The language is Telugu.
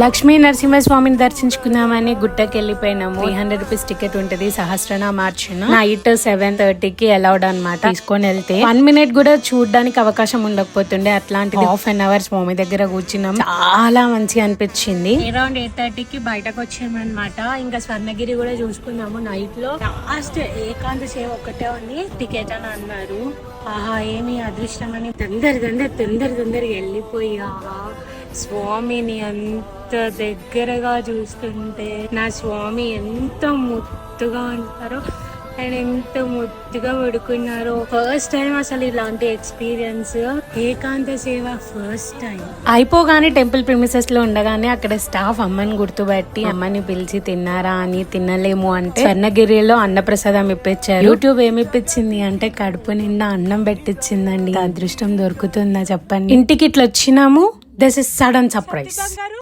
లక్ష్మీ నరసింహస్వామిని దర్శించుకుందామని గుట్టకి వెళ్ళిపోయినాము. 300 రూపీస్ టికెట్ ఉంటది. సహస్రనామ మార్చిన నైట్ 7:30కి అలౌడ్ అనమాట. తీసుకొని వెళ్తే 1 మినిట్ కూడా చూడడానికి అవకాశం ఉండకపోతుండే. అట్లాంటిది హాఫ్ అన్ అవర్ స్వామి దగ్గర కూర్చున్నాం. చాలా మంచిగా అనిపించింది. అరౌండ్ 8:30కి బయటకు వచ్చామన్నమాట. ఇంకా స్వర్ణగిరి కూడా చూసుకున్నాము. నైట్ లో లాస్ట్ ఏకాంత సేవ ఒక్కటే ఉంది, టికెట్ అని అన్నారు. ఆహా ఏమి అదృష్టం అని తొందరగా వెళ్ళిపోయా. స్వామిని అంత దగ్గరగా చూస్తుంటే నా స్వామి ఎంత ముద్దుగా ఉంటారో అండ్ ఎంత ముద్దుగా పడుకున్నారో. ఫస్ట్ టైం అసలు ఇలాంటి ఎక్స్పీరియన్స్, ఏకాంత సేవ ఫస్ట్ టైం. అయిపోగానే టెంపుల్ ప్రిమిసెస్ లో ఉండగానే అక్కడ స్టాఫ్ అమ్మని గుర్తుపట్టి అమ్మని పిలిచి తిన్నారా అని, తినలేము అంటే స్వర్ణగిరిలో అన్నప్రసాదం ఇప్పించారు. యూట్యూబ్ ఏమి ఇప్పించింది అంటే కడుపు నిండా అన్నం పెట్టించిందండి. అదృష్టం దొరుకుతుందా చెప్పండి. ఇంటికి ఇట్లా వచ్చినాము. This is sudden surprise.